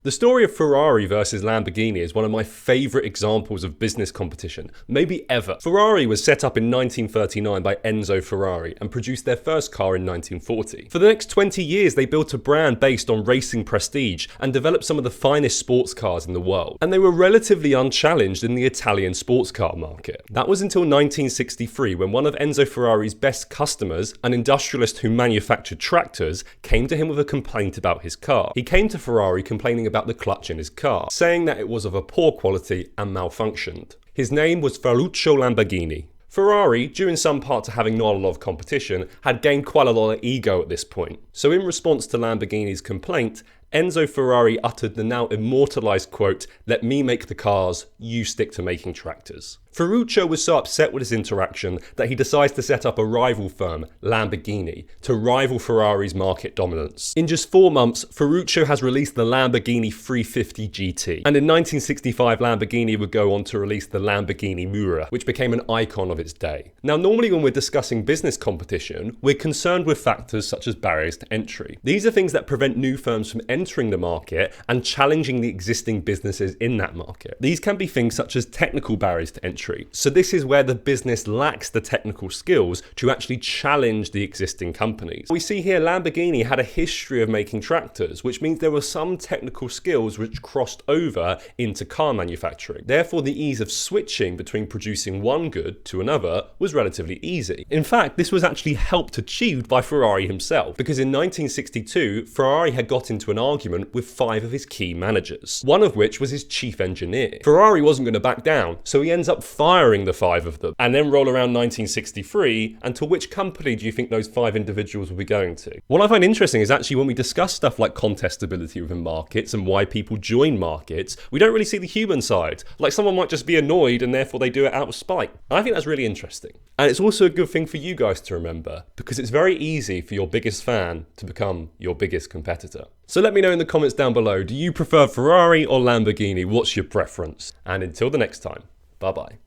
The story of Ferrari versus Lamborghini is one of my favourite examples of business competition, maybe ever. Ferrari was set up in 1939 by Enzo Ferrari and produced their first car in 1940. For the next 20 years, they built a brand based on racing prestige and developed some of the finest sports cars in the world. And they were relatively unchallenged in the Italian sports car market. That was until 1963, when one of Enzo Ferrari's best customers, an industrialist who manufactured tractors, came to him with a complaint about his car. He came to Ferrari complaining about the clutch in his car, saying that it was of a poor quality and malfunctioned. His name was Ferruccio Lamborghini. Ferrari, due in some part to having not a lot of competition, had gained quite a lot of ego at this point. So in response to Lamborghini's complaint, Enzo Ferrari uttered the now immortalised quote, "Let me make the cars, you stick to making tractors." Ferruccio was so upset with this interaction that he decides to set up a rival firm, Lamborghini, to rival Ferrari's market dominance. In just 4 months, Ferruccio has released the Lamborghini 350 GT, and in 1965 Lamborghini would go on to release the Lamborghini Miura, which became an icon of its day. Now normally when we're discussing business competition, we're concerned with factors such as barriers to entry. These are things that prevent new firms from entering the market and challenging the existing businesses in that market. These can be things such as technical barriers to entry. So this is where the business lacks the technical skills to actually challenge the existing companies. We see here Lamborghini had a history of making tractors, which means there were some technical skills which crossed over into car manufacturing. Therefore, the ease of switching between producing one good to another was relatively easy. In fact, this was actually helped achieved by Ferrari himself, because in 1962, Ferrari had got into an argument with 5 of his key managers, one of which was his chief engineer. Ferrari wasn't going to back down, so he ends up firing the 5 of them. And then roll around 1963, and to which company do you think those 5 individuals will be going to? What I find interesting is actually when we discuss stuff like contestability within markets and why people join markets, we don't really see the human side. Like someone might just be annoyed and therefore they do it out of spite. And I think that's really interesting. And it's also a good thing for you guys to remember, because it's very easy for your biggest fan to become your biggest competitor. So let me know in the comments down below, do you prefer Ferrari or Lamborghini? What's your preference? And until the next time, bye bye.